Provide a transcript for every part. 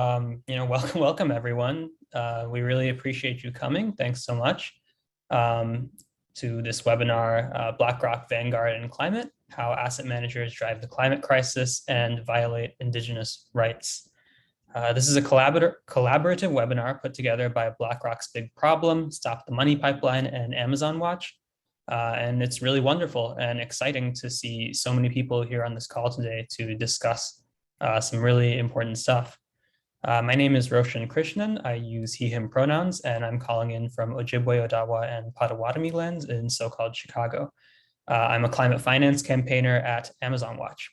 Welcome everyone. We really appreciate you coming. Thanks so much to this webinar, BlackRock, Vanguard, and Climate, How Asset Managers Drive the Climate Crisis and Violate Indigenous Rights. This is a collaborative webinar put together by BlackRock's Big Problem, Stop the Money Pipeline, and Amazon Watch. And it's really wonderful and exciting to see so many people here on this call today to discuss some really important stuff. My name is Roshan Krishnan. I use he, him pronouns, and I'm calling in from Ojibwe, Odawa, and Potawatomi lands in so-called Chicago. I'm a climate finance campaigner at Amazon Watch.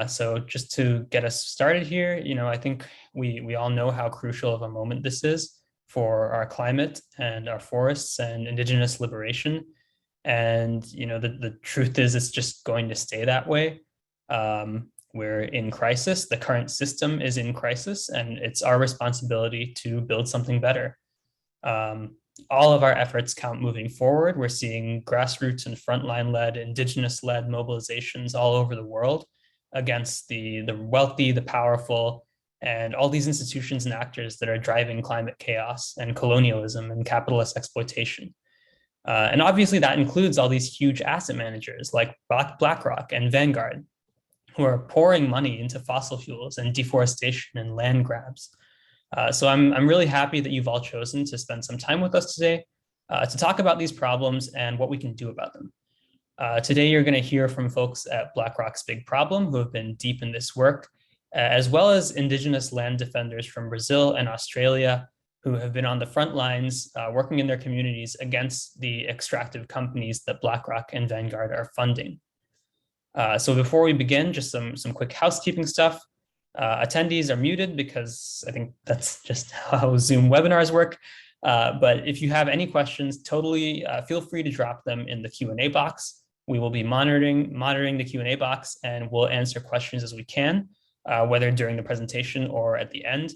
So just to get us started here, I think we all know how crucial of a moment this is for our climate and our forests and Indigenous liberation. And, the truth is it's just going to stay that way. We're in crisis. The current system is in crisis, and it's our responsibility to build something better. All of our efforts count moving forward. We're seeing grassroots and frontline-led, Indigenous-led mobilizations all over the world against the wealthy, the powerful, and all these institutions and actors that are driving climate chaos and colonialism and capitalist exploitation. And obviously that includes all these huge asset managers like BlackRock and Vanguard, who are pouring money into fossil fuels and deforestation and land grabs. So I'm really happy that you've all chosen to spend some time with us today to talk about these problems and what we can do about them. Today, you're going to hear from folks at BlackRock's Big Problem who have been deep in this work, as well as Indigenous land defenders from Brazil and Australia who have been on the front lines working in their communities against the extractive companies that BlackRock and Vanguard are funding. So before we begin, just some quick housekeeping stuff. Attendees are muted because I think that's just how Zoom webinars work. But if you have any questions, totally feel free to drop them in the Q&A box. We will be monitoring the Q&A box, and we'll answer questions as we can, whether during the presentation or at the end.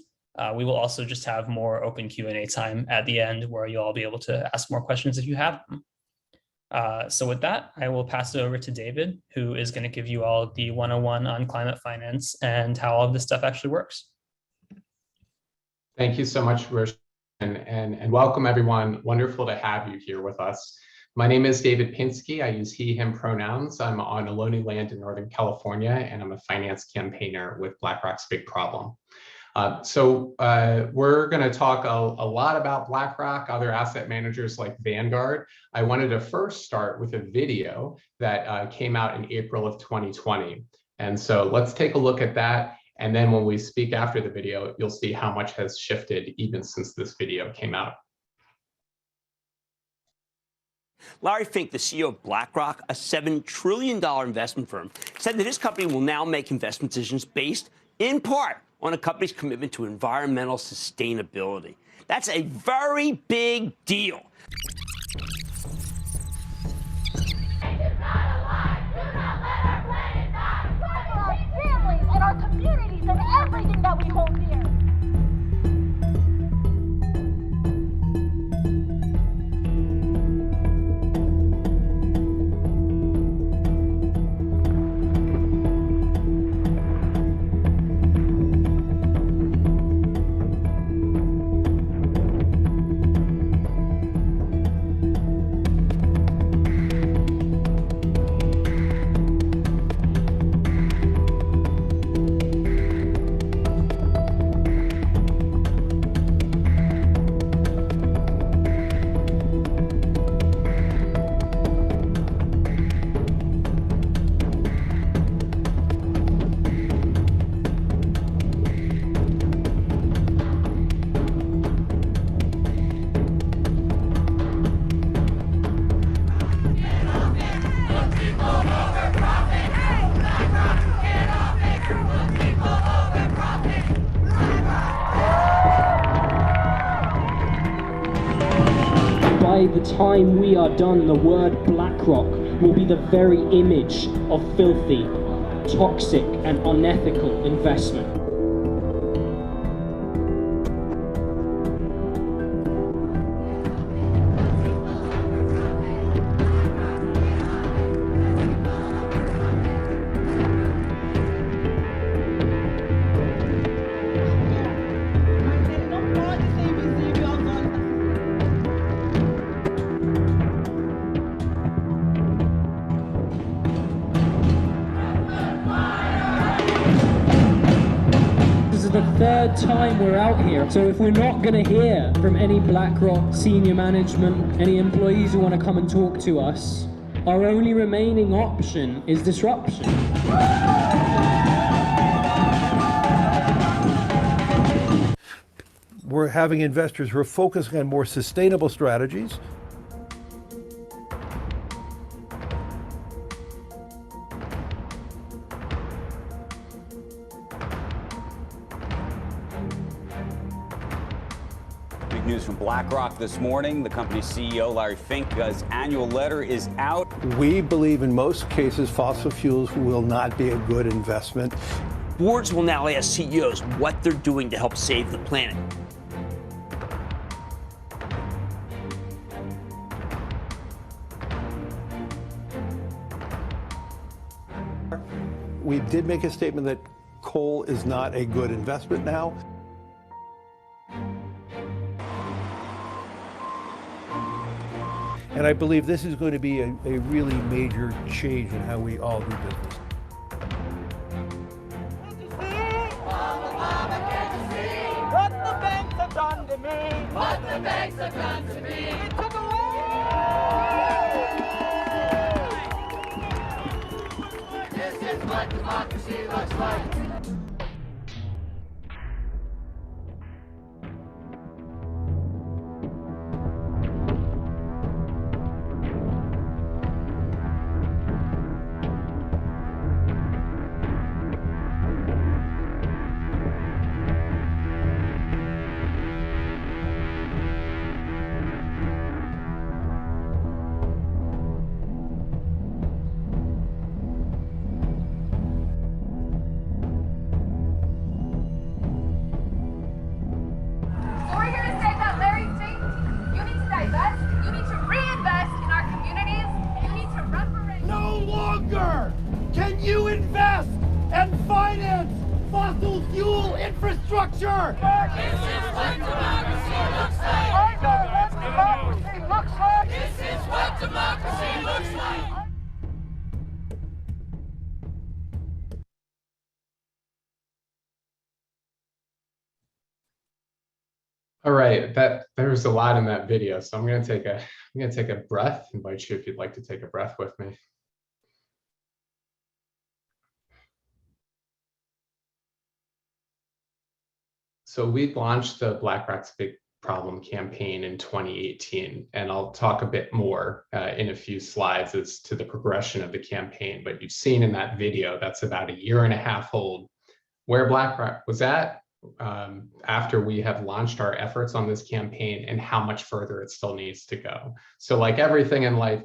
We will also just have more open Q&A time at the end where you'll all be able to ask more questions if you have them. So with that, I will pass it over to David, who is going to give you all the 101 on climate finance and how all of this stuff actually works. Thank you so much, Roshan, and welcome everyone. Wonderful to have you here with us. My name is David Pinsky. I use he, him pronouns. I'm on Ohlone land in Northern California, and I'm a finance campaigner with BlackRock's Big Problem. We're going to talk a lot about BlackRock, other asset managers like Vanguard. I wanted to first start with a video that came out in April of 2020. And so let's take a look at that. And then when we speak after the video, you'll see how much has shifted even since this video came out. Larry Fink, the CEO of BlackRock, a $7 trillion investment firm, said that his company will now make investment decisions based in part on a company's commitment to environmental sustainability. That's a very big deal. Families and our communities and everything that we hold dear. By the time we are done, the word BlackRock will be the very image of filthy, toxic, and unethical investment. is the third time we're out here. So if we're not going to hear from any BlackRock senior management, any employees who want to come and talk to us, our only remaining option is disruption. We're having investors who are focusing on more sustainable strategies. Big news from BlackRock this morning. The company's CEO, Larry Fink's annual letter is out. We believe in most cases fossil fuels will not be a good investment. Boards will now ask CEOs what they're doing to help save the planet. We did make a statement that coal is not a good investment now. And I believe this is going to be a really major change in how we all do business. What the banks have done to me. What the banks have done to me. It took away. This is what democracy looks like. Can you invest and finance fossil fuel infrastructure? This is what democracy looks like. I know what democracy looks like. This is what democracy looks like. All right, there was a lot in that video, so I'm gonna take a breath. Invite you if you'd like to take a breath with me. So we launched the BlackRock's Big Problem campaign in 2018, and I'll talk a bit more in a few slides as to the progression of the campaign. But you've seen in that video, that's about 1.5 years old, where BlackRock was at after we have launched our efforts on this campaign and how much further it still needs to go. So like everything in life,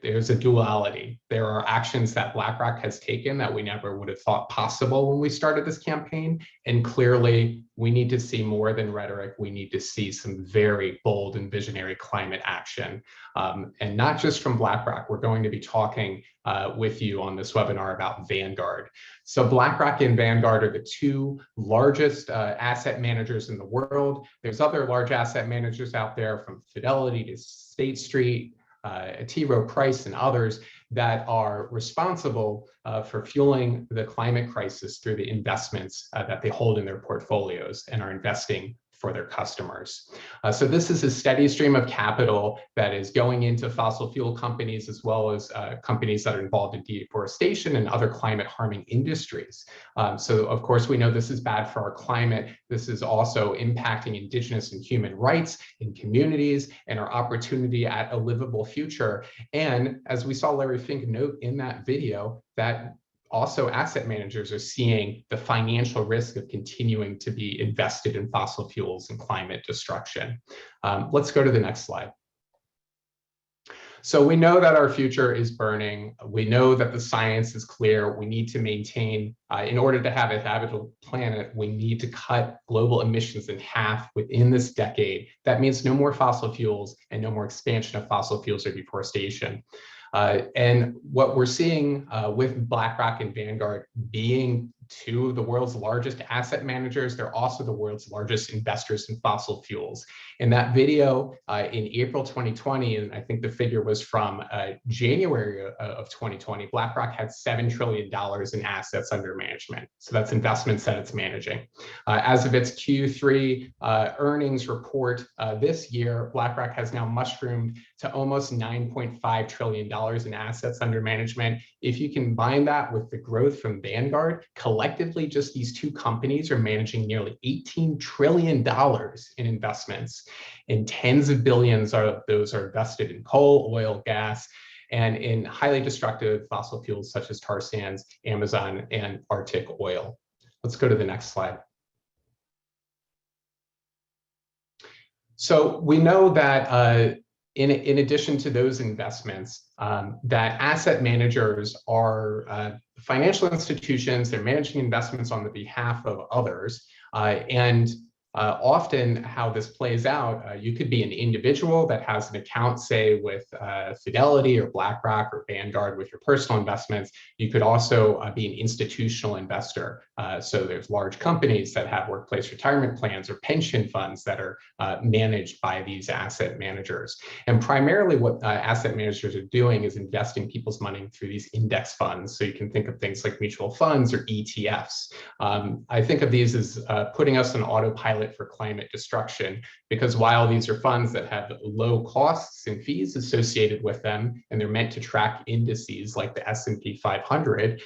there's a duality. There are actions that BlackRock has taken that we never would have thought possible when we started this campaign. And clearly, we need to see more than rhetoric. We need to see some very bold and visionary climate action. And not just from BlackRock. We're going to be talking with you on this webinar about Vanguard. So BlackRock and Vanguard are the two largest asset managers in the world. There's other large asset managers out there, from Fidelity to State Street, T. Rowe Price, and others that are responsible for fueling the climate crisis through the investments that they hold in their portfolios and are investing for their customers. So this is a steady stream of capital that is going into fossil fuel companies, as well as companies that are involved in deforestation and other climate harming industries. So of course, we know this is bad for our climate. This is also impacting Indigenous and human rights in communities and our opportunity at a livable future. And as we saw Larry Fink note in that video, that also asset managers are seeing the financial risk of continuing to be invested in fossil fuels and climate destruction. Let's go to the next slide. So we know that our future is burning. We know that the science is clear. We need to maintain, in order to have a habitable planet, we need to cut global emissions in half within this decade. That means no more fossil fuels and no more expansion of fossil fuels or deforestation. And what we're seeing with BlackRock and Vanguard being two of the world's largest asset managers. They're also the world's largest investors in fossil fuels. In that video in April 2020, and I think the figure was from January of 2020, BlackRock had $7 trillion in assets under management. So that's investments that it's managing. As of its Q3 earnings report this year, BlackRock has now mushroomed to almost $9.5 trillion in assets under management. If you combine that with the growth from Vanguard, collectively, just these two companies are managing nearly $18 trillion in investments, and tens of billions of those are invested in coal, oil, gas, and in highly destructive fossil fuels such as tar sands, Amazon, and Arctic oil. Let's go to the next slide. So we know that in addition to those investments, that asset managers are financial institutions. They're managing investments on the behalf of others. Often how this plays out, you could be an individual that has an account, say, with Fidelity or BlackRock or Vanguard with your personal investments. You could also be an institutional investor. So there's large companies that have workplace retirement plans or pension funds that are managed by these asset managers. And primarily what asset managers are doing is investing people's money through these index funds. So you can think of things like mutual funds or ETFs. I think of these as putting us on autopilot for climate destruction, because while these are funds that have low costs and fees associated with them, and they're meant to track indices like the S&P 500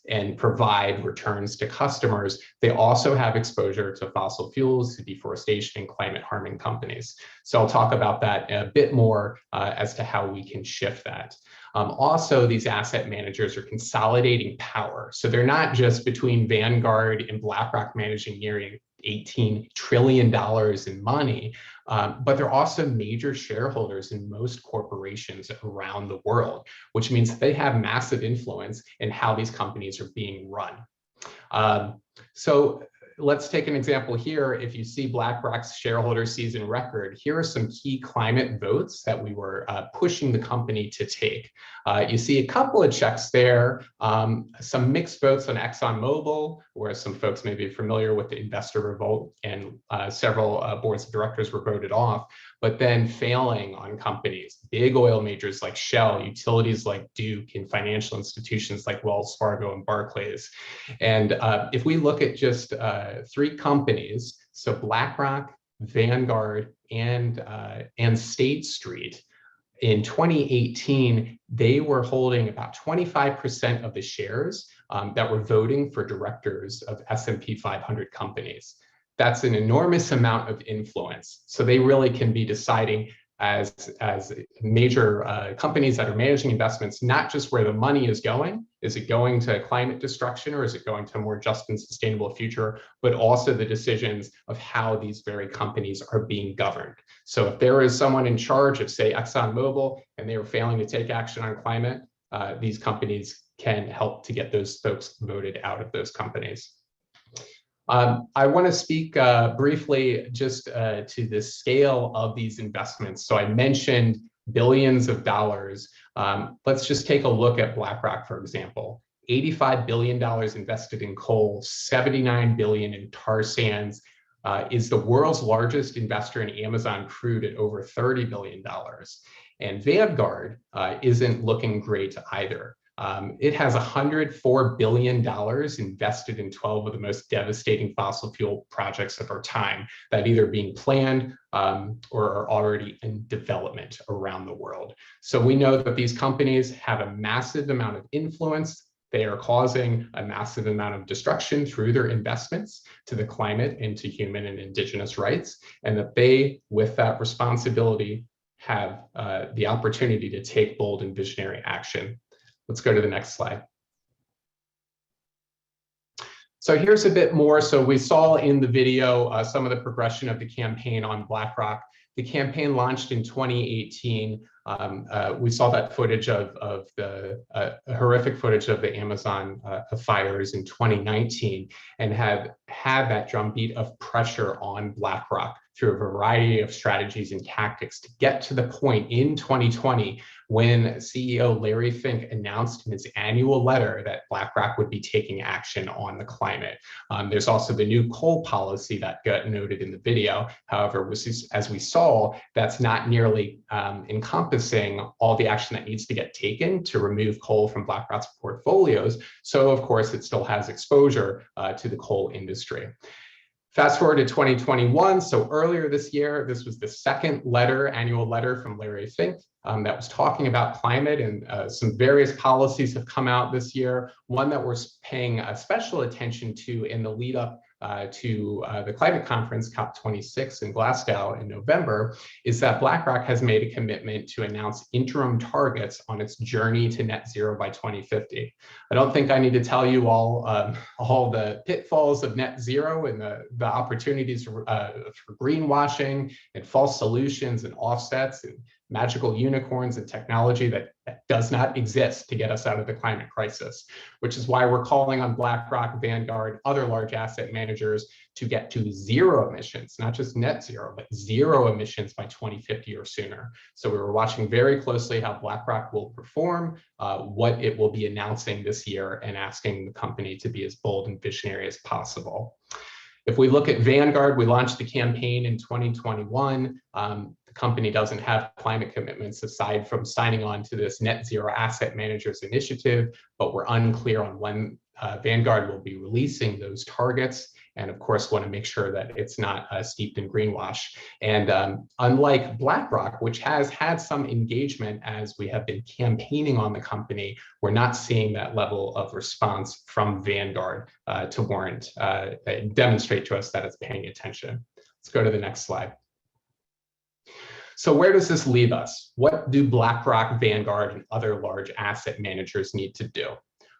and provide returns to customers, they also have exposure to fossil fuels, to deforestation, and climate harming companies. So I'll talk about that a bit more as to how we can shift that. Also, these asset managers are consolidating power. So they're not just between Vanguard and BlackRock managing nearly $18 trillion in money, but they're also major shareholders in most corporations around the world, which means they have massive influence in how these companies are being run. So let's take an example here. If you see BlackRock's shareholder season record, here are some key climate votes that we were pushing the company to take. You see a couple of checks there, some mixed votes on ExxonMobil, where some folks may be familiar with the investor revolt, and several boards of directors were voted off, but then failing on companies, big oil majors like Shell, utilities like Duke, and financial institutions like Wells Fargo and Barclays. And if we look at just three companies, so BlackRock, Vanguard, and State Street, in 2018, they were holding about 25% of the shares that were voting for directors of S&P 500 companies. That's an enormous amount of influence. So they really can be deciding as major companies that are managing investments, not just where the money is going. Is it going to climate destruction, or is it going to a more just and sustainable future, but also the decisions of how these very companies are being governed. So if there is someone in charge of, say, ExxonMobil, and they are failing to take action on climate, these companies can help to get those folks voted out of those companies. I want to speak briefly just to the scale of these investments. So I mentioned billions of dollars. Let's just take a look at BlackRock, for example. $85 billion invested in coal, $79 billion in tar sands, is the world's largest investor in Amazon crude at over $30 billion. And Vanguard isn't looking great either. It has $104 billion invested in 12 of the most devastating fossil fuel projects of our time that are either being planned or are already in development around the world. So we know that these companies have a massive amount of influence. They are causing a massive amount of destruction through their investments to the climate and to human and indigenous rights, and that they, with that responsibility, have the opportunity to take bold and visionary action. Let's go to the next slide. So here's a bit more. So we saw in the video some of the progression of the campaign on BlackRock. The campaign launched in 2018. We saw that footage of the horrific footage of the Amazon fires in 2019, and have had that drumbeat of pressure on BlackRock through a variety of strategies and tactics to get to the point in 2020 when CEO Larry Fink announced in his annual letter that BlackRock would be taking action on the climate. There's also the new coal policy that got noted in the video. However, as we saw, that's not nearly encompassing all the action that needs to get taken to remove coal from BlackRock's portfolios. So of course, it still has exposure to the coal industry. Fast forward to 2021. So earlier this year, this was the second annual letter from Larry Fink that was talking about climate, and some various policies have come out this year. One that we're paying special attention to in the lead up to the climate conference, COP26 in Glasgow in November, is that BlackRock has made a commitment to announce interim targets on its journey to net zero by 2050. I don't think I need to tell you all the pitfalls of net zero and the opportunities for greenwashing and false solutions and offsets and magical unicorns and technology that does not exist to get us out of the climate crisis, which is why we're calling on BlackRock, Vanguard, other large asset managers to get to zero emissions, not just net zero, but zero emissions by 2050 or sooner. So we were watching very closely how BlackRock will perform, what it will be announcing this year, and asking the company to be as bold and visionary as possible. If we look at Vanguard, we launched the campaign in 2021. The company doesn't have climate commitments aside from signing on to this Net Zero Asset Managers Initiative, but we're unclear on when Vanguard will be releasing those targets. And of course, want to make sure that it's not steeped in greenwash. And unlike BlackRock, which has had some engagement as we have been campaigning on the company, we're not seeing that level of response from Vanguard to warrant, demonstrate to us that it's paying attention. Let's go to the next slide. So where does this leave us? What do BlackRock, Vanguard, and other large asset managers need to do?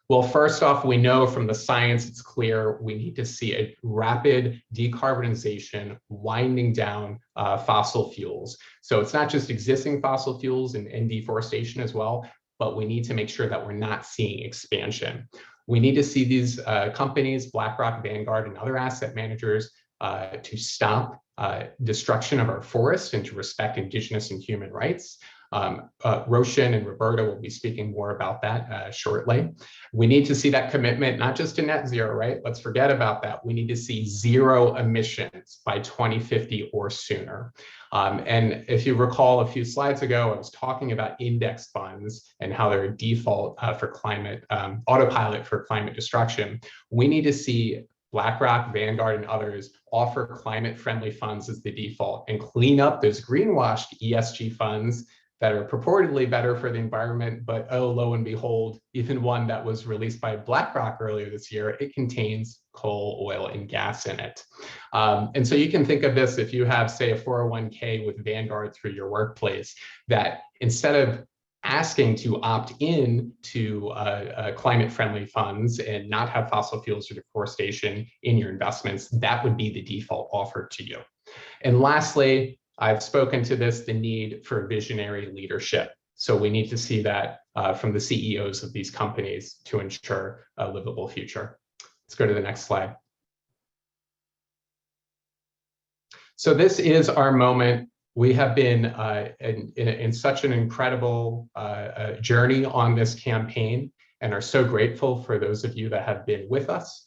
Well, first off, we know from the science, it's clear we need to see a rapid decarbonization, winding down fossil fuels. So it's not just existing fossil fuels and deforestation as well, but we need to make sure that we're not seeing expansion. We need to see these companies, BlackRock, Vanguard, and other asset managers to stop destruction of our forests and to respect Indigenous and human rights. Roshan and Roberta will be speaking more about that shortly. We need to see that commitment, not just to net zero, right? Let's forget about that. We need to see zero emissions by 2050 or sooner. And if you recall a few slides ago, I was talking about index funds and how they're a default for climate, autopilot for climate destruction. We need to see BlackRock, Vanguard, and others offer climate-friendly funds as the default and clean up those greenwashed ESG funds that are purportedly better for the environment, but oh, lo and behold, even one that was released by BlackRock earlier this year, it contains coal, oil, and gas in it. And so you can think of this if you have, say, a 401k with Vanguard through your workplace, that instead of asking to opt in to climate-friendly funds and not have fossil fuels or deforestation in your investments, that would be the default offered to you. And lastly, I've spoken to this, the need for visionary leadership. So we need to see that from the CEOs of these companies to ensure a livable future. Let's go to the next slide. So this is our moment. We have been in such an incredible journey on this campaign and are so grateful for those of you that have been with us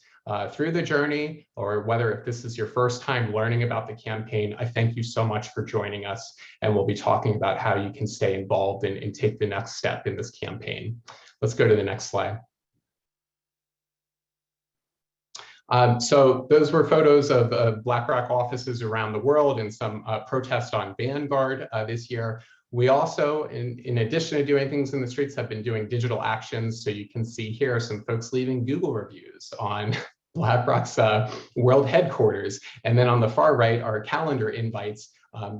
through the journey, or whether if this is your first time learning about the campaign. I thank you so much for joining us, and we'll be talking about how you can stay involved and take the next step in this campaign. Let's go to the next slide. So those were photos of BlackRock offices around the world and some protests on Vanguard this year. We also, in addition to doing things in the streets, have been doing digital actions. So you can see here some folks leaving Google reviews on BlackRock's world headquarters. And then on the far right are calendar invites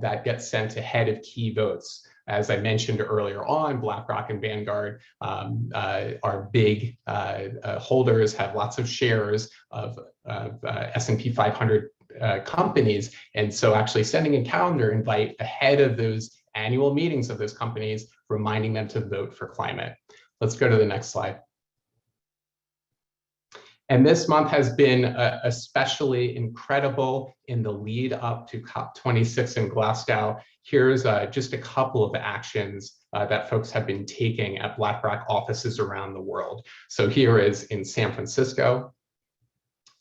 that get sent ahead of key votes. As I mentioned earlier on, BlackRock and Vanguard are big holders, have lots of shares of S&P 500 companies. And so actually sending a calendar invite ahead of those annual meetings of those companies, reminding them to vote for climate. Let's go to the next slide. And this month has been especially incredible in the lead up to COP26 in Glasgow. Here's just a couple of actions that folks have been taking at BlackRock offices around the world. So here is in San Francisco.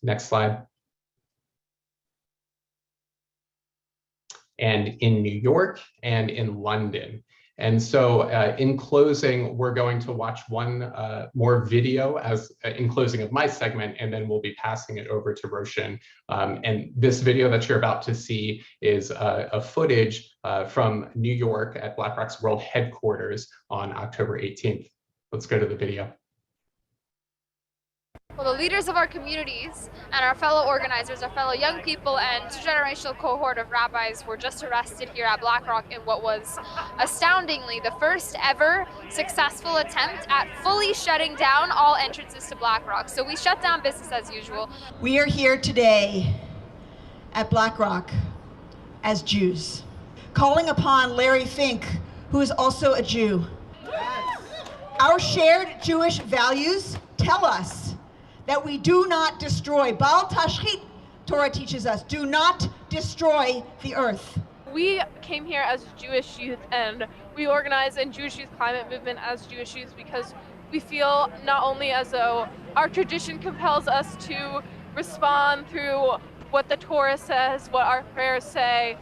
Next slide. And in New York and in London. And so in closing, we're going to watch one more video as in closing of my segment, and then we'll be passing it over to Roshan. And this video that you're about to see is a footage from New York at BlackRock's world headquarters on October 18th. Let's go to the video. Well, the leaders of our communities and our fellow organizers, our fellow young people and intergenerational cohort of rabbis were just arrested here at BlackRock in what was astoundingly the first ever successful attempt at fully shutting down all entrances to BlackRock. So we shut down business as usual. We are here today at BlackRock as Jews, calling upon Larry Fink, who is also a Jew. Our shared Jewish values tell us that we do not destroy. Bal Tashchit, Torah teaches us, do not destroy the earth. We came here as Jewish youth and we organize in Jewish Youth Climate Movement as Jewish youth because we feel not only as though our tradition compels us to respond through what the Torah says, what our prayers say,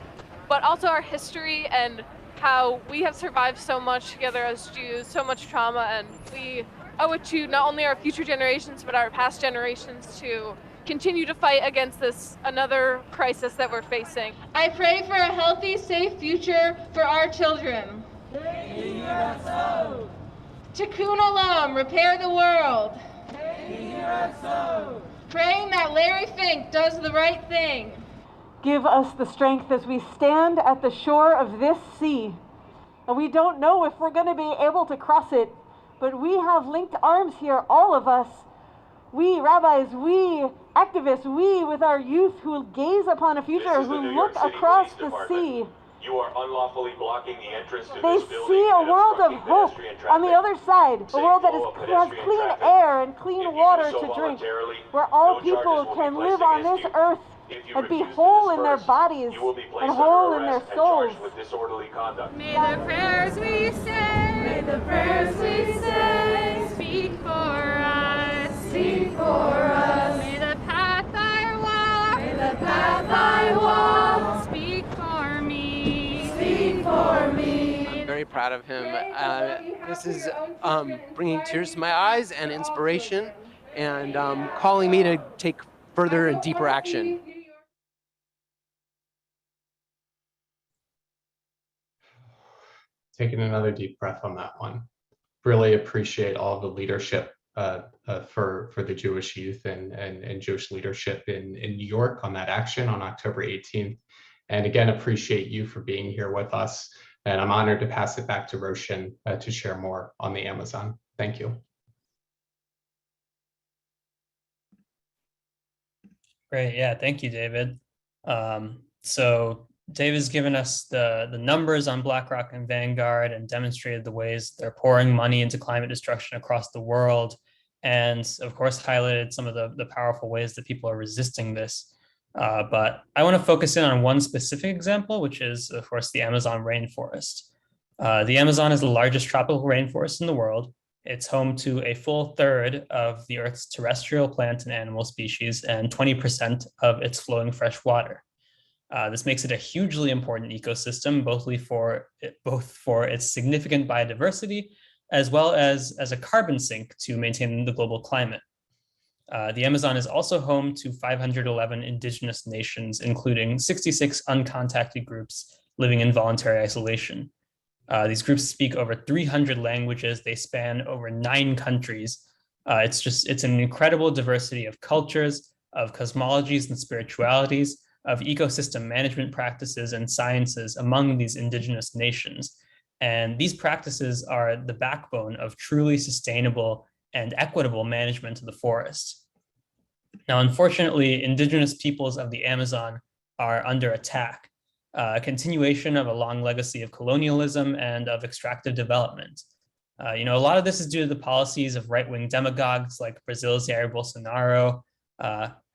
but also our history and how we have survived so much together as Jews, so much trauma, and we owe it to not only our future generations, but our past generations to continue to fight against this another crisis that we're facing. I pray for a healthy, safe future for our children. Tikkun Olam, repair the world. Praying that Larry Fink does the right thing. Give us the strength as we stand at the shore of this sea. And we don't know if we're going to be able to cross it, but we have linked arms here, all of us. We rabbis, we activists, we with our youth who gaze upon a future, who look across the sea. You are unlawfully blocking the entrance to They this building. see a world of hope on the other side, a world that has clean air and clean water to drink, where all people can live on this earth and be whole in their bodies and whole in their souls. May the prayers we say, speak for us, speak for us. May the path I walk, speak for me, speak for me. I'm very proud of him. This is bringing tears to my eyes and inspiration, and calling me to take further and deeper action. Taking another deep breath on that one. Really appreciate all the leadership for the Jewish youth and Jewish leadership in New York on that action on October 18th. And again, appreciate you for being here with us. And I'm honored to pass it back to Roshan to share more on the Amazon. Thank you. Great, yeah, thank you, David. So David's given us the numbers on BlackRock and Vanguard and demonstrated the ways they're pouring money into climate destruction across the world. And of course, highlighted some of the powerful ways that people are resisting this. But I want to focus in on one specific example, which is, of course, the Amazon rainforest. The Amazon is the largest tropical rainforest in the world. It's home to a full third of the Earth's terrestrial plant and animal species and 20% of its flowing fresh water. This makes it a hugely important ecosystem, both for its significant biodiversity, as well as a carbon sink to maintain the global climate. The Amazon is also home to 511 indigenous nations, including 66 uncontacted groups living in voluntary isolation. These groups speak over 300 languages. They span over 9 countries. It's an incredible diversity of cultures, of cosmologies and spiritualities, of ecosystem management practices and sciences among these indigenous nations. And these practices are the backbone of truly sustainable and equitable management of the forest. Now, unfortunately, indigenous peoples of the Amazon are under attack, a continuation of a long legacy of colonialism and of extractive development. A lot of this is due to the policies of right-wing demagogues like Brazil's Jair Bolsonaro,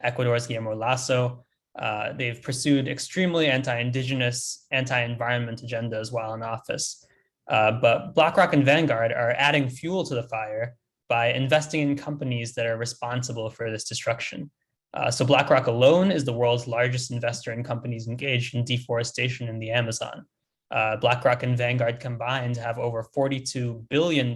Ecuador's Guillermo Lasso. They've pursued extremely anti-Indigenous, anti-environment agendas while in office. But BlackRock and Vanguard are adding fuel to the fire by investing in companies that are responsible for this destruction. So BlackRock alone is the world's largest investor in companies engaged in deforestation in the Amazon. BlackRock and Vanguard combined have over $42 billion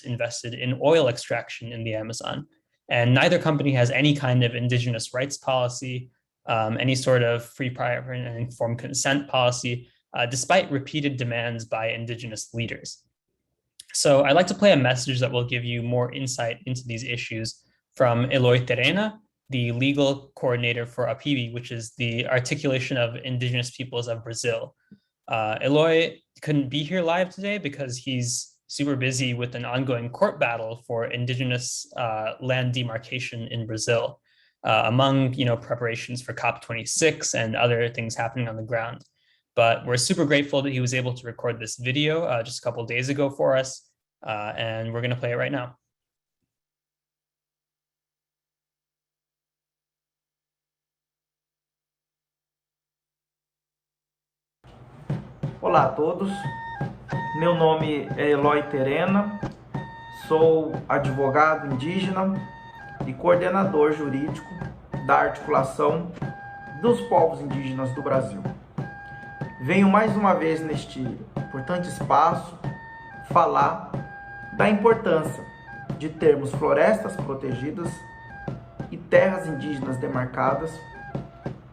invested in oil extraction in the Amazon. And neither company has any kind of indigenous rights policy, any sort of free, prior, and informed consent policy, despite repeated demands by indigenous leaders. So I'd like to play a message that will give you more insight into these issues from Eloy Terena, the legal coordinator for APIB, which is the Articulation of Indigenous Peoples of Brazil. Eloy couldn't be here live today because he's super busy with an ongoing court battle for indigenous land demarcation in Brazil, among preparations for COP26 and other things happening on the ground. But we're super grateful that he was able to record this video just a couple of days ago for us, and we're going to play it right now. Olá a todos, meu nome é Eloy Terena, sou advogado indígena e coordenador jurídico da articulação dos povos indígenas do Brasil. Venho mais uma vez neste importante espaço falar da importância de termos florestas protegidas e terras indígenas demarcadas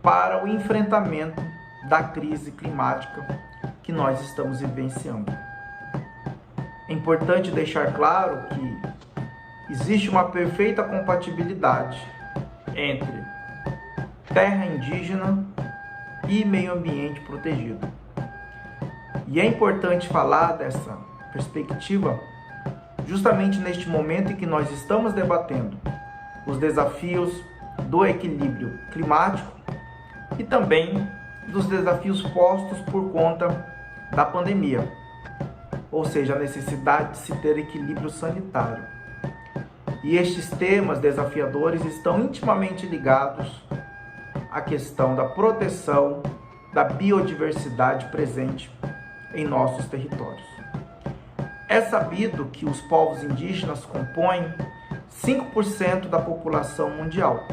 para o enfrentamento da crise climática que nós estamos vivenciando. É importante deixar claro que existe uma perfeita compatibilidade entre terra indígena e meio ambiente protegido. E é importante falar dessa perspectiva justamente neste momento em que nós estamos debatendo os desafios do equilíbrio climático e também dos desafios postos por conta da pandemia, ou seja, a necessidade de se ter equilíbrio sanitário. E estes temas desafiadores estão intimamente ligados à questão da proteção da biodiversidade presente em nossos territórios. É sabido que os povos indígenas compõem 5% da população mundial,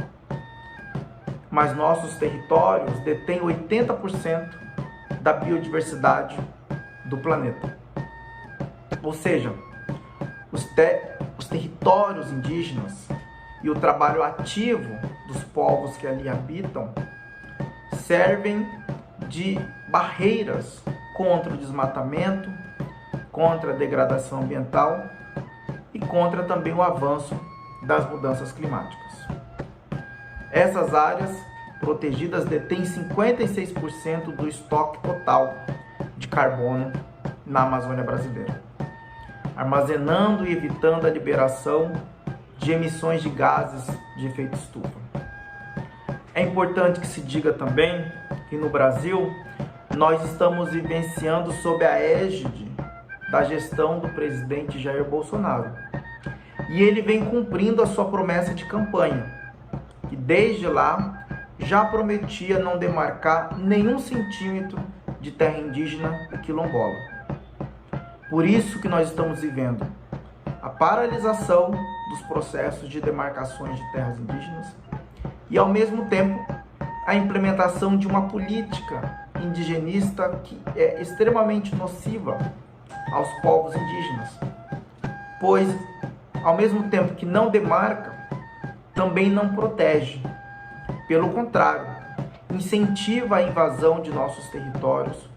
mas nossos territórios detêm 80% da biodiversidade do planeta. Ou seja, os territórios indígenas e o trabalho ativo dos povos que ali habitam servem de barreiras contra o desmatamento, contra a degradação ambiental e contra também o avanço das mudanças climáticas. Essas áreas protegidas detêm 56% do estoque total de carbono na Amazônia brasileira, armazenando e evitando a liberação de emissões de gases de efeito estufa. É importante que se diga também que no Brasil nós estamos vivenciando sob a égide da gestão do presidente Jair Bolsonaro. E ele vem cumprindo a sua promessa de campanha, que desde lá já prometia não demarcar nenhum centímetro de terra indígena e quilombola. Por isso que nós estamos vivendo a paralisação dos processos de demarcações de terras indígenas e, ao mesmo tempo, a implementação de uma política indigenista que é extremamente nociva aos povos indígenas, pois, ao mesmo tempo que não demarca, também não protege. Pelo contrário, incentiva a invasão de nossos territórios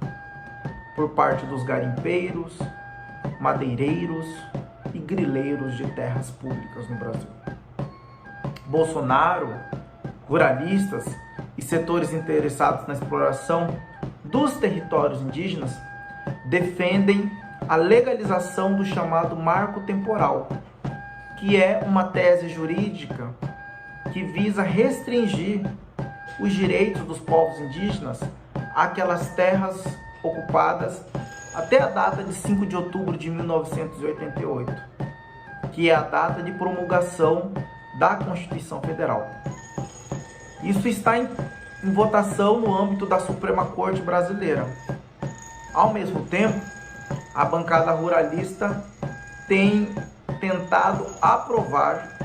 por parte dos garimpeiros, madeireiros e grileiros de terras públicas no Brasil. Bolsonaro, ruralistas e setores interessados na exploração dos territórios indígenas defendem a legalização do chamado marco temporal, que é uma tese jurídica que visa restringir os direitos dos povos indígenas àquelas terras ocupadas até a data de 5 de outubro de 1988, que é a data de promulgação da Constituição Federal. Isso está em votação no âmbito da Suprema Corte Brasileira. Ao mesmo tempo, a bancada ruralista tem tentado aprovar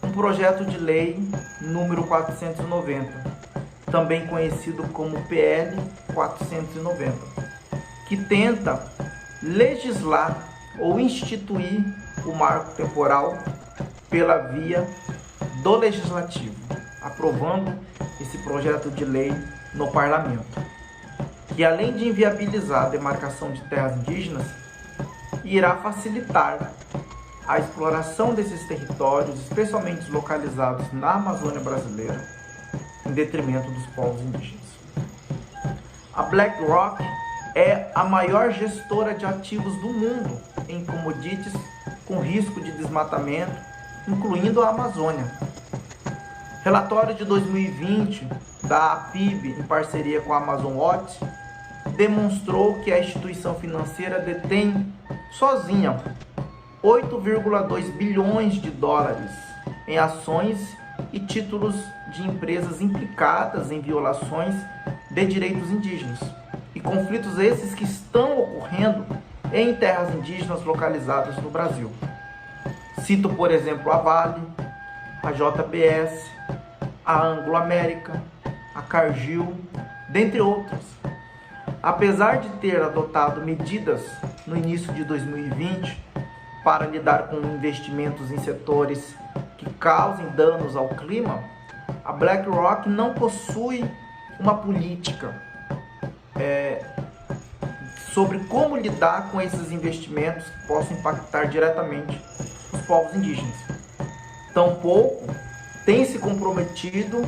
um projeto de lei número 490, também conhecido como PL 490, que tenta legislar ou instituir o marco temporal pela via do legislativo, aprovando esse projeto de lei no parlamento, que além de inviabilizar a demarcação de terras indígenas, irá facilitar a exploração desses territórios, especialmente localizados na Amazônia brasileira, em detrimento dos povos indígenas. A BlackRock é a maior gestora de ativos do mundo em commodities com risco de desmatamento, incluindo a Amazônia. Relatório de 2020 da APIB, em parceria com a Amazon Watch, demonstrou que a instituição financeira detém sozinha 8,2 bilhões de dólares em ações e títulos de empresas implicadas em violações de direitos indígenas e conflitos esses que estão ocorrendo em terras indígenas localizadas no Brasil. Cito, por exemplo, a Vale, a JBS, a Anglo-América, a Cargill, dentre outras. Apesar de ter adotado medidas no início de 2020 para lidar com investimentos em setores que causem danos ao clima, a BlackRock não possui uma política sobre como lidar com esses investimentos que possam impactar diretamente os povos indígenas. Tampouco tem se comprometido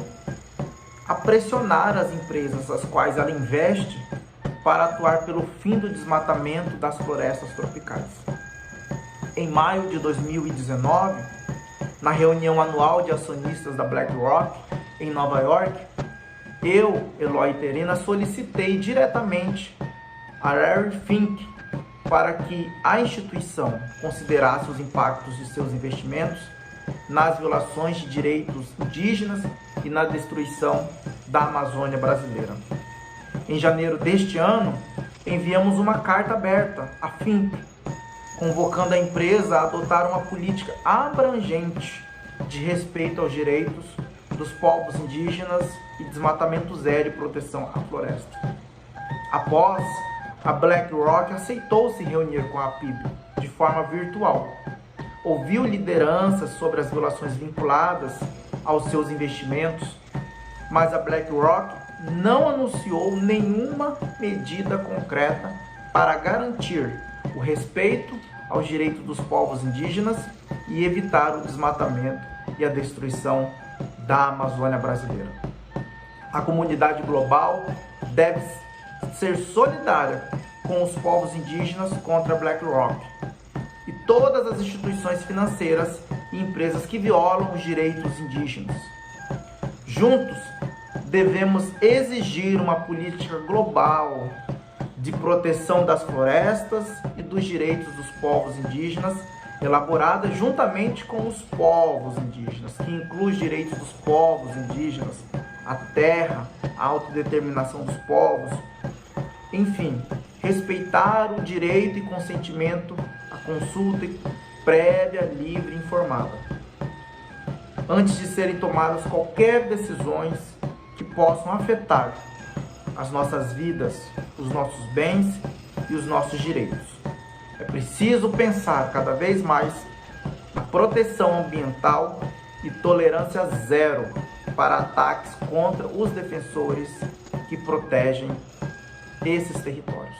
a pressionar as empresas às quais ela investe para atuar pelo fim do desmatamento das florestas tropicais. Em maio de 2019, na reunião anual de acionistas da BlackRock em Nova York, eu, Eloy Terena, solicitei diretamente a Larry Fink para que a instituição considerasse os impactos de seus investimentos nas violações de direitos indígenas e na destruição da Amazônia brasileira. Em janeiro deste ano, enviamos uma carta aberta à Fink, convocando a empresa a adotar uma política abrangente de respeito aos direitos dos povos indígenas e desmatamento zero e proteção à floresta. Após, a BlackRock aceitou se reunir com a PIB de forma virtual, ouviu lideranças sobre as violações vinculadas aos seus investimentos, mas a BlackRock não anunciou nenhuma medida concreta para garantir o respeito aos direitos dos povos indígenas e evitar o desmatamento e a destruição da Amazônia brasileira. A comunidade global deve ser solidária com os povos indígenas contra a BlackRock e todas as instituições financeiras e empresas que violam os direitos indígenas. Juntos, devemos exigir uma política global de proteção das florestas e dos direitos dos povos indígenas, elaborada juntamente com os povos indígenas, que inclui os direitos dos povos indígenas, a terra, a autodeterminação dos povos, enfim, respeitar o direito e consentimento à consulta prévia, livre e informada, antes de serem tomadas qualquer decisões que possam afetar as nossas vidas, os nossos bens e os nossos direitos. É preciso pensar cada vez mais na proteção ambiental e tolerância zero para ataques contra os defensores que protegem esses territórios.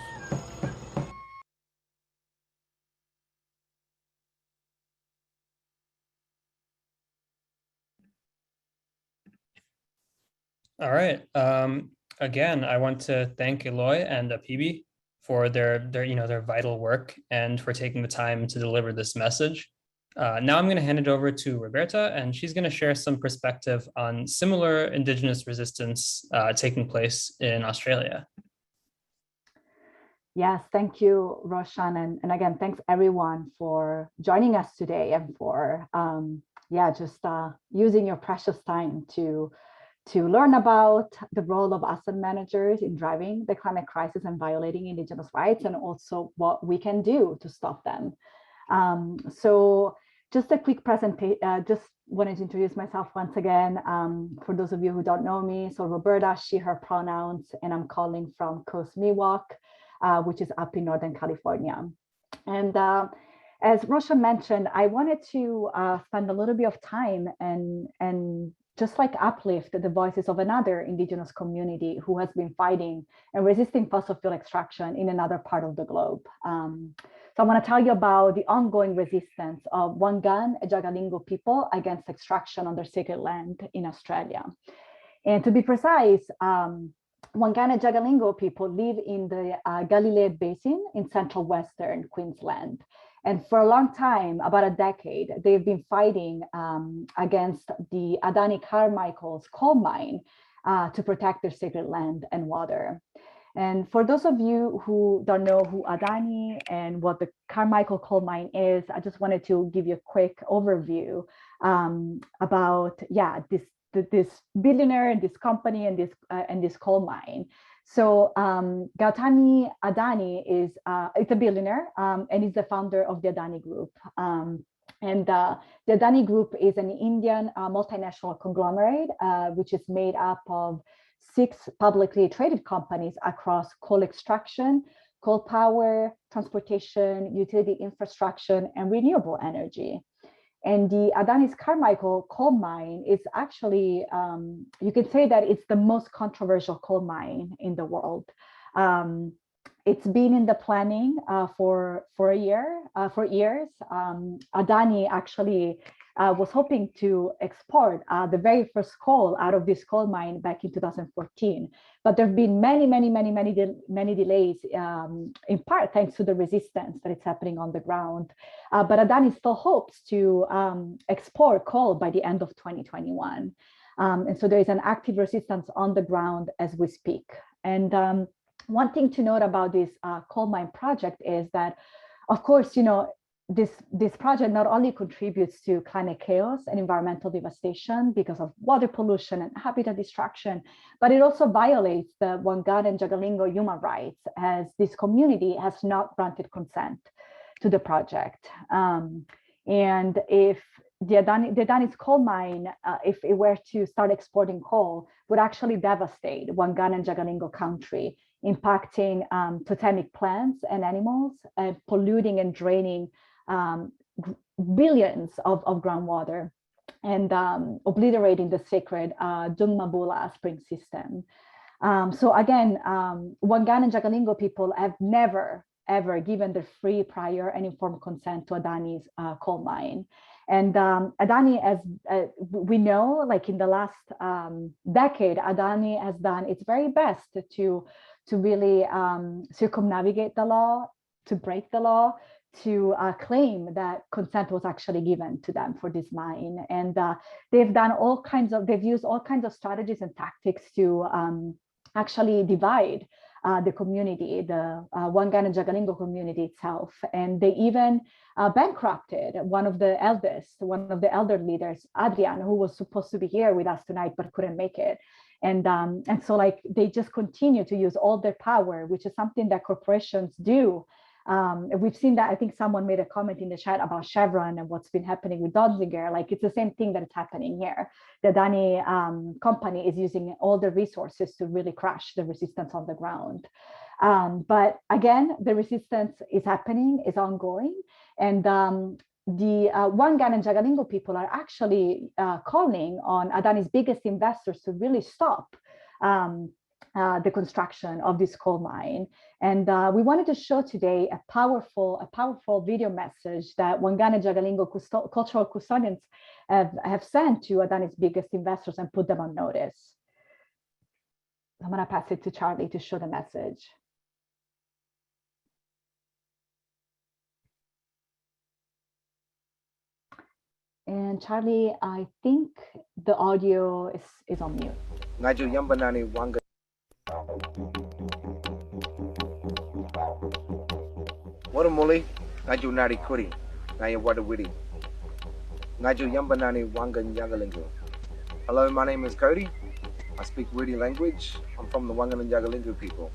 All right. Again, I want to thank Eloy and Apibi for their vital work and for taking the time to deliver this message. Now I'm going to hand it over to Roberta, and she's going to share some perspective on similar Indigenous resistance taking place in Australia. Yes, thank you, Roshan. And again, thanks everyone for joining us today and for, just using your precious time to learn about the role of asset managers in driving the climate crisis and violating Indigenous rights, and also what we can do to stop them. So just a quick presentation, just wanted to introduce myself once again. For those of you who don't know me, so Roberta, she, her pronouns, and I'm calling from Coast Miwok, which is up in Northern California. And as Roshan mentioned, I wanted to spend a little bit of time and just like uplift the voices of another Indigenous community who has been fighting and resisting fossil fuel extraction in another part of the globe. So I want to tell you about the ongoing resistance of Wangan and Jagalingo people against extraction on their sacred land in Australia. And to be precise, Wangan and Jagalingo people live in the Galilee Basin in central western Queensland. And for a long time, about a decade, they've been fighting against the Adani Carmichael's coal mine to protect their sacred land and water. And for those of you who don't know who Adani and what the Carmichael coal mine is, I just wanted to give you a quick overview about, this billionaire and this company and this coal mine. So Gautami Adani is a billionaire and is the founder of the Adani Group. The Adani Group is an Indian multinational conglomerate, which is made up of 6 publicly traded companies across coal extraction, coal power, transportation, utility infrastructure, and renewable energy. And the Adani's Carmichael coal mine is actually, you could say that it's the most controversial coal mine in the world. It's been in the planning for years. Adani actually was hoping to export the very first coal out of this coal mine back in 2014. But there have been many delays, in part thanks to the resistance that is happening on the ground. But Adani still hopes to export coal by the end of 2021. And so there is an active resistance on the ground as we speak. And one thing to note about this coal mine project is that, of course, this project not only contributes to climate chaos and environmental devastation because of water pollution and habitat destruction, but it also violates the Wangan and Jagalingo human rights, as this community has not granted consent to the project. And if the Adani's coal mine, if it were to start exporting coal, would actually devastate Wangan and Jagalingo country, impacting totemic plants and animals, polluting and draining billions of groundwater, and obliterating the sacred Dungmabula spring system. So again, Wangan and Jagalingo people have never, ever given the free, prior, and informed consent to Adani's coal mine. And Adani, as we know, like in the last decade, Adani has done its very best to really circumnavigate the law, to break the law, to claim that consent was actually given to them for this mine. And they've used all kinds of strategies and tactics to actually divide the community, the Wangan and Jagalingo community itself. And they even bankrupted one of the elder leaders, Adrian, who was supposed to be here with us tonight, but couldn't make it. And so like they just continue to use all their power, which is something that corporations do. We've seen that. I think someone made a comment in the chat about Chevron and what's been happening with Donziger. Like it's the same thing that is happening here. The Adani company is using all the resources to really crush the resistance on the ground. But again, the resistance is happening, is ongoing. And the Wangan and Jagalingo people are actually calling on Adani's biggest investors to really stop the construction of this coal mine. And we wanted to show today a powerful video message that Wangan and Jagalingo cultural custodians have sent to Adani's biggest investors and put them on notice. I'm going to pass it to Charlie to show the message. And Charlie, I think the audio is on mute. Ora muli, ngaju nari kuri, ngaya wada wiri. Ngaju yamba nani wangan yagalingo. Hello, my name is Cody. I speak Wiri language. I'm from the Wangan and Yagalingu people.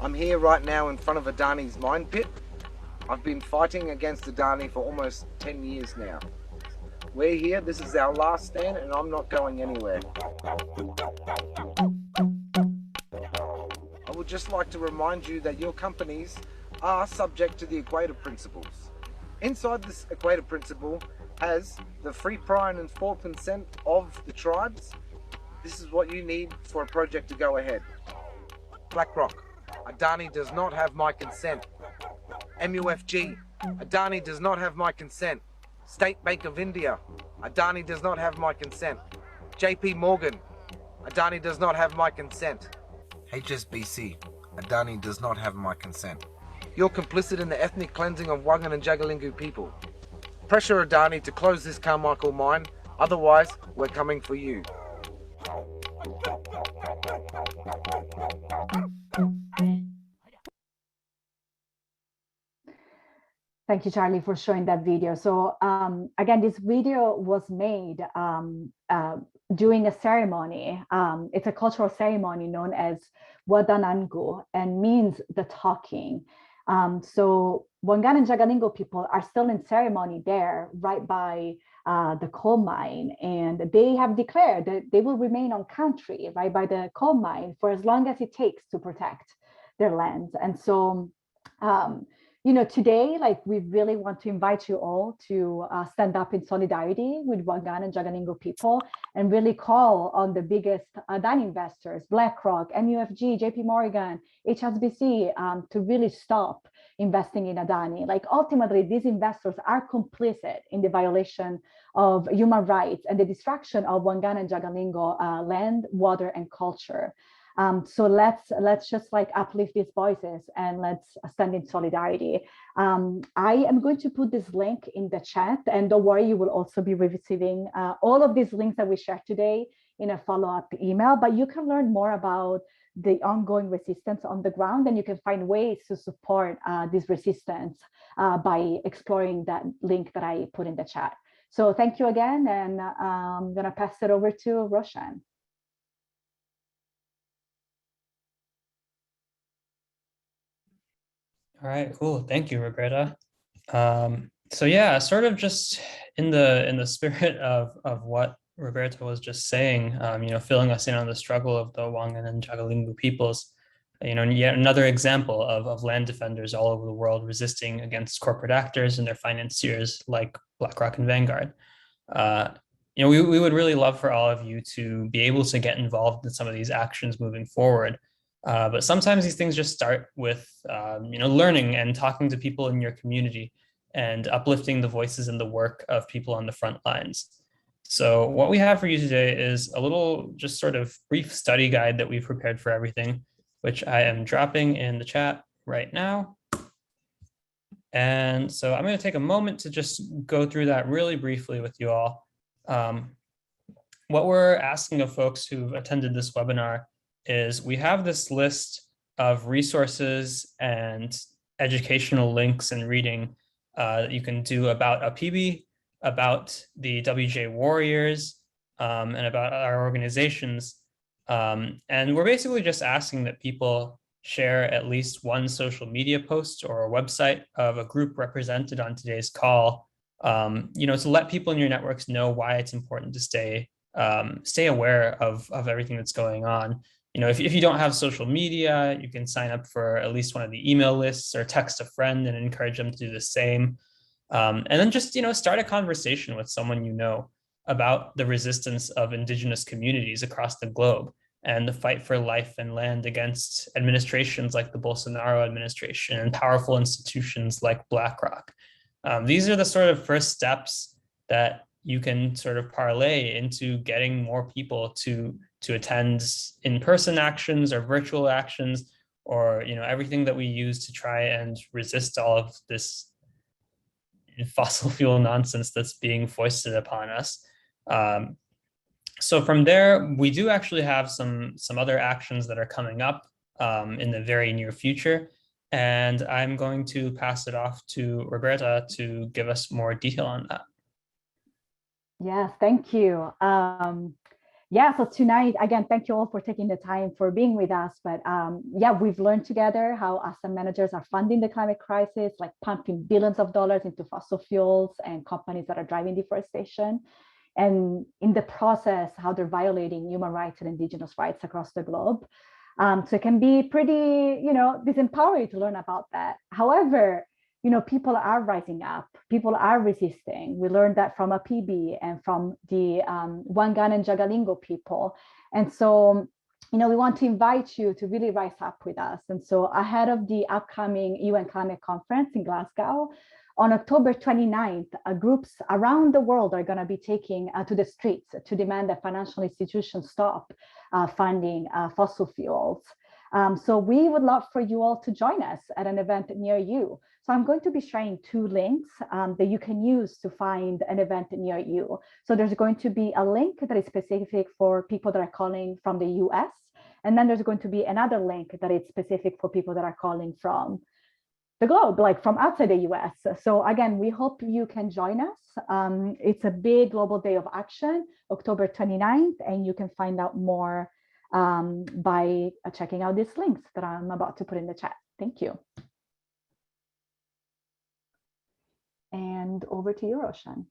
I'm here right now in front of Adani's mine pit. I've been fighting against Adani for almost 10 years now. We're here, this is our last stand, and I'm not going anywhere. I would just like to remind you that your companies are subject to the Equator Principles. Inside this Equator Principle has the free, prior and informed consent of the tribes. This is what you need for a project to go ahead. BlackRock, Adani does not have my consent. MUFG, Adani does not have my consent. State Bank of India, Adani does not have my consent. JP Morgan, Adani does not have my consent. HSBC, Adani does not have my consent. You're complicit in the ethnic cleansing of Wangan and Jagalingu people. Pressure Adani to close this Carmichael mine, otherwise we're coming for you. Thank you, Charlie, for showing that video. So again, this video was made during a ceremony. It's a cultural ceremony known as Wadanangu and means the talking. So Wangan and Jagalingo people are still in ceremony there, right by the coal mine, and they have declared that they will remain on country, right by the coal mine for as long as it takes to protect their lands. And so, you know, today, like, we really want to invite you all to stand up in solidarity with Wangan and Jagalingo people and really call on the biggest Adani investors, BlackRock, MUFG, JP Morgan, HSBC, to really stop investing in Adani. Like, ultimately, these investors are complicit in the violation of human rights and the destruction of Wangan and Jagalingo land, water, and culture. So let's just like uplift these voices and let's stand in solidarity. I am going to put this link in the chat, and don't worry, you will also be receiving all of these links that we shared today in a follow-up email, but you can learn more about the ongoing resistance on the ground, and you can find ways to support this resistance by exploring that link that I put in the chat. So thank you again, and I'm gonna pass it over to Roshan. All right, cool. Thank you, Roberta. So yeah, sort of just in the spirit of what Roberta was just saying, you know, filling us in on the struggle of the Wangan and Jagalingu peoples, you know, yet another example of land defenders all over the world resisting against corporate actors and their financiers like BlackRock and Vanguard. You know, we would really love for all of you to be able to get involved in some of these actions moving forward. But sometimes these things just start with, you know, learning and talking to people in your community and uplifting the voices and the work of people on the front lines. So what we have for you today is a little just sort of brief study guide that we've prepared for everything, which I am dropping in the chat right now. And so I'm going to take a moment to just go through that really briefly with you all. What we're asking of folks who've attended this webinar is we have this list of resources and educational links and reading that you can do about APIBI, about the WJ Warriors, and about our organizations. And we're basically just asking that people share at least one social media post or a website of a group represented on today's call, you know, to let people in your networks know why it's important to stay aware of everything that's going on. You know, if you don't have social media, you can sign up for at least one of the email lists or text a friend and encourage them to do the same. And then just, you know, start a conversation with someone you know about the resistance of Indigenous communities across the globe and the fight for life and land against administrations like the Bolsonaro administration and powerful institutions like BlackRock. These are the sort of first steps that you can sort of parlay into getting more people to attend in-person actions or virtual actions, or, you know, everything that we use to try and resist all of this fossil fuel nonsense that's being foisted upon us. So from there, we do actually have some other actions that are coming up in the very near future. And I'm going to pass it off to Roberta to give us more detail on that. Yes, thank you. Yeah, so tonight, again, thank you all for taking the time for being with us. But yeah, we've learned together how asset managers are funding the climate crisis, like pumping billions of dollars into fossil fuels and companies that are driving deforestation. And in the process, how they're violating human rights and indigenous rights across the globe. So it can be pretty, disempowering to learn about that. However, people are rising up, people are resisting. We learned that from a PB and from the Wangan and Jagalingo people. And so, we want to invite you to really rise up with us. And so ahead of the upcoming UN Climate Conference in Glasgow, on October 29th, groups around the world are going to be taking to the streets to demand that financial institutions stop funding fossil fuels. So we would love for you all to join us at an event near you. So I'm going to be sharing 2 links that you can use to find an event near you. So there's going to be a link that is specific for people that are calling from the US. And then there's going to be another link that is specific for people that are calling from the globe, like from outside the US. So again, we hope you can join us. It's a big global day of action, October 29th, and you can find out more by checking out these links that I'm about to put in the chat. Thank you. And over to you, Roshan.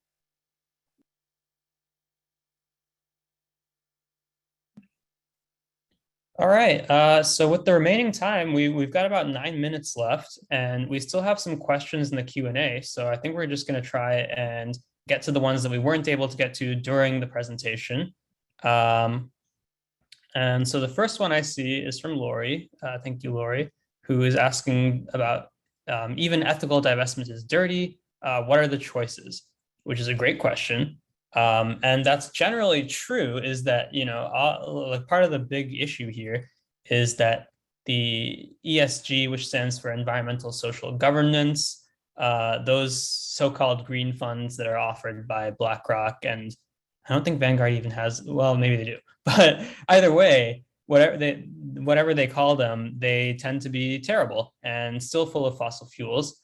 All right, so with the remaining time, we've got about 9 minutes left, and we still have some questions in the Q&A. So I think we're just going to try and get to the ones that we weren't able to get to during the presentation. And so the first one I see is from Lori. Thank you, Lori, who is asking about even ethical divestment is dirty. What are the choices? Which is a great question. And that's generally true, is that, part of the big issue here is that the ESG, which stands for environmental social governance, those so-called green funds that are offered by BlackRock, and I don't think Vanguard even has, well, maybe they do, but either way, whatever they call them, they tend to be terrible and still full of fossil fuels.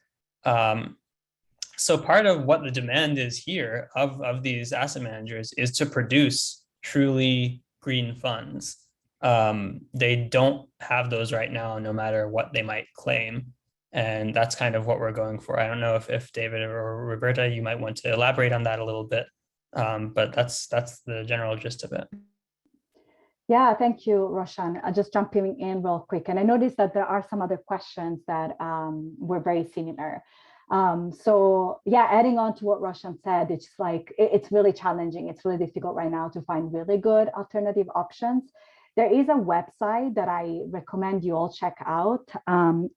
So part of what the demand is here of these asset managers is to produce truly green funds. They don't have those right now, no matter what they might claim. And that's kind of what we're going for. I don't know if David or Roberta, you might want to elaborate on that a little bit, but that's the general gist of it. Yeah, thank you, Roshan. Just jumping in real quick. And I noticed that there are some other questions that were very similar. So yeah, adding on to what Roshan said, it's like, it's really challenging. It's really difficult right now to find really good alternative options. There is a website that I recommend you all check out.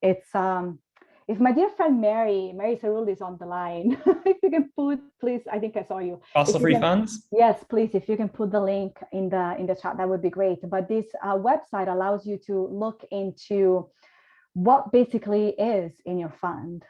If my dear friend Mary Cerulli is on the line, if you can put, please, I think I saw you. Fossil-free funds? Yes, please, if you can put the link in the chat, that would be great. But this website allows you to look into what basically is in your fund.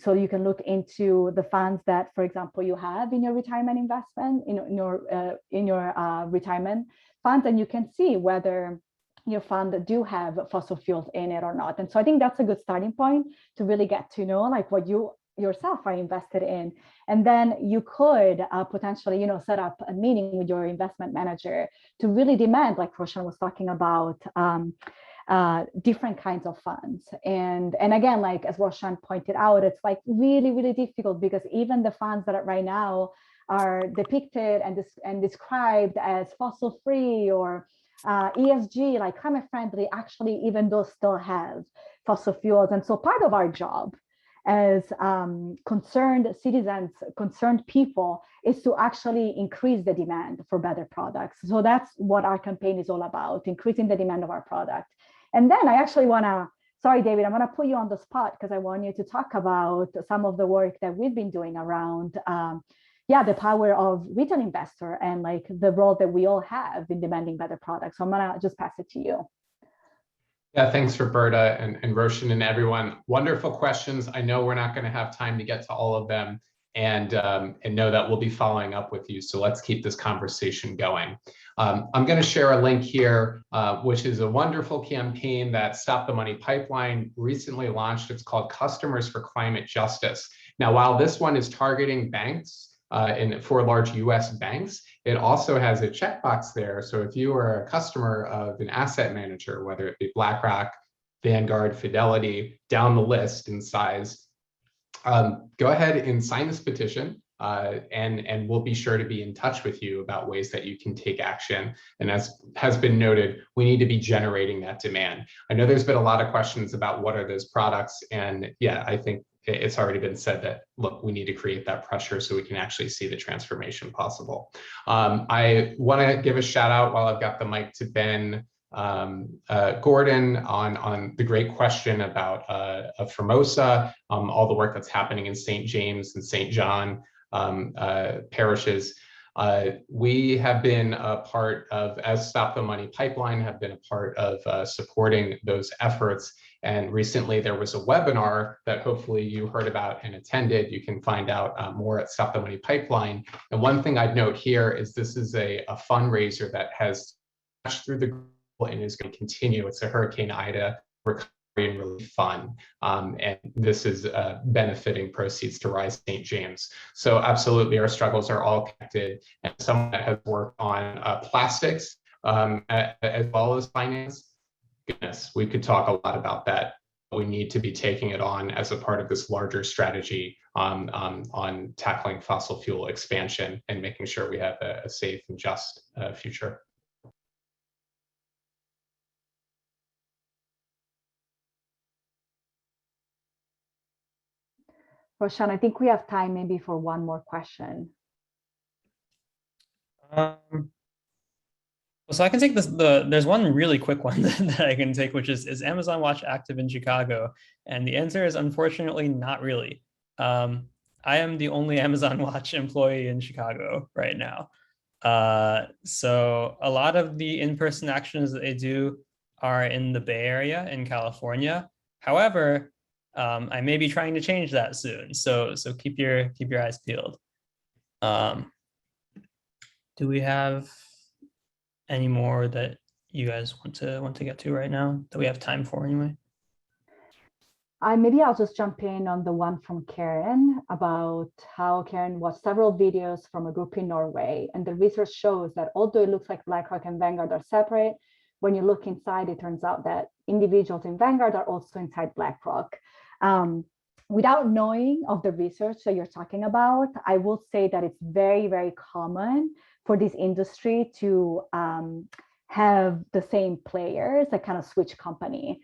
So you can look into the funds that, for example, you have in your retirement investment, in your retirement funds, and you can see whether your fund do have fossil fuels in it or not. And so I think that's a good starting point to really get to know like what you yourself are invested in. And then you could potentially, set up a meeting with your investment manager to really demand, like Roshan was talking about, different kinds of funds. And again, like as Roshan pointed out, it's like really, really difficult because even the funds that right now are depicted and described as fossil free or ESG, like climate friendly, actually, even those still have fossil fuels. And so part of our job as concerned citizens, concerned people, is to actually increase the demand for better products. So that's what our campaign is all about, increasing the demand of our product. And then I actually want to, sorry, David, I'm going to put you on the spot because I want you to talk about some of the work that we've been doing around the power of retail investor and like the role that we all have in demanding better products. So I'm gonna just pass it to you. Yeah, thanks, Roberta and Roshan and everyone. Wonderful questions. I know we're not going to have time to get to all of them. know that we'll be following up with you. So let's keep this conversation going. I'm going to share a link here, which is a wonderful campaign that Stop the Money Pipeline recently launched. It's called Customers for Climate Justice. Now, while this one is targeting banks, for large US banks, it also has a checkbox there. So if you are a customer of an asset manager, whether it be BlackRock, Vanguard, Fidelity, down the list in size, go ahead and sign this petition, and we'll be sure to be in touch with you about ways that you can take action. And as has been noted, we need to be generating that demand. I know there's been a lot of questions about what are those products, and yeah, I think it's already been said that, look, we need to create that pressure so we can actually see the transformation possible. I want to give a shout out while I've got the mic to Ben Gordon on the great question about Formosa, all the work that's happening in St. James and St. John parishes. We have been a part of, as Stop the Money Pipeline, have been a part of supporting those efforts. And recently there was a webinar that hopefully you heard about and attended. You can find out more at Stop the Money Pipeline. And one thing I'd note here is this is a fundraiser that has smashed through the goal and is going to continue. It's a Hurricane Ida recovery and relief fund. And this is benefiting proceeds to Rise St. James. So absolutely, our struggles are all connected. And someone that has worked on plastics as well as finance, goodness, we could talk a lot about that. We need to be taking it on as a part of this larger strategy on tackling fossil fuel expansion and making sure we have a safe and just future. Roshan, I think we have time maybe for one more question. So I can take this. There's one really quick one that I can take, which is Amazon Watch active in Chicago? And the answer is unfortunately not really. I am the only Amazon Watch employee in Chicago right now. So a lot of the in-person actions that they do are in the Bay Area in California. However, I may be trying to change that soon. So keep your eyes peeled. Do we have any more that you guys want to get to right now that we have time for anyway? Maybe I'll just jump in on the one from Karen about how Karen watched several videos from a group in Norway, and the research shows that although it looks like BlackRock and Vanguard are separate, when you look inside, it turns out that individuals in Vanguard are also inside BlackRock. Without knowing of the research that you're talking about, I will say that it's very, very common for this industry to have the same players that kind of switch company.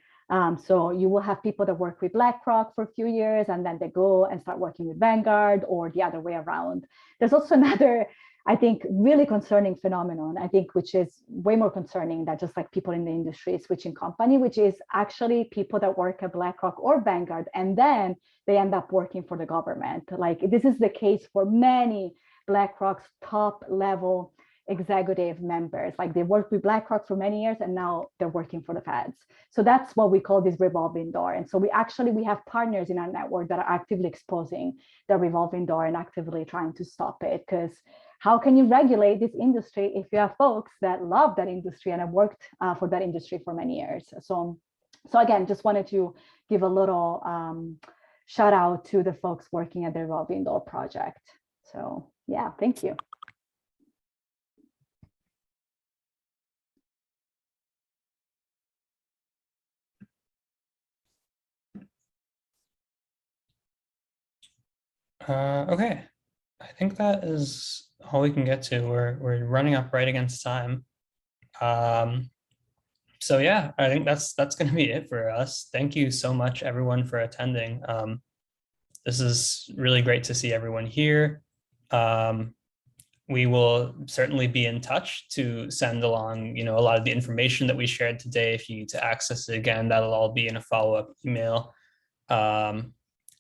So you will have people that work with BlackRock for a few years and then they go and start working with Vanguard, or the other way around. There's also another, I think, really concerning phenomenon, I think, which is way more concerning than just like people in the industry switching company, which is actually people that work at BlackRock or Vanguard, and then they end up working for the government. Like, this is the case for many BlackRock's top level executive members. Like, they worked with BlackRock for many years and now they're working for the feds. So that's what we call this revolving door. And so we have partners in our network that are actively exposing the revolving door and actively trying to stop it. Because how can you regulate this industry if you have folks that love that industry and have worked for that industry for many years? So again, just wanted to give a little shout out to the folks working at the Revolving Door project. So yeah, thank you. Okay, I think that is all we can get to. We're running up right against time. So yeah, I think that's going to be it for us. Thank you so much, everyone, for attending. This is really great to see everyone here. We will certainly be in touch to send along, a lot of the information that we shared today. If you need to access it again, that'll all be in a follow-up email.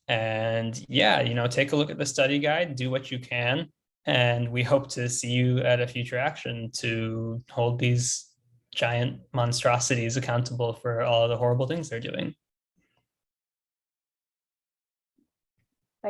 And yeah, take a look at the study guide, do what you can, and we hope to see you at a future action to hold these giant monstrosities accountable for all the horrible things they're doing.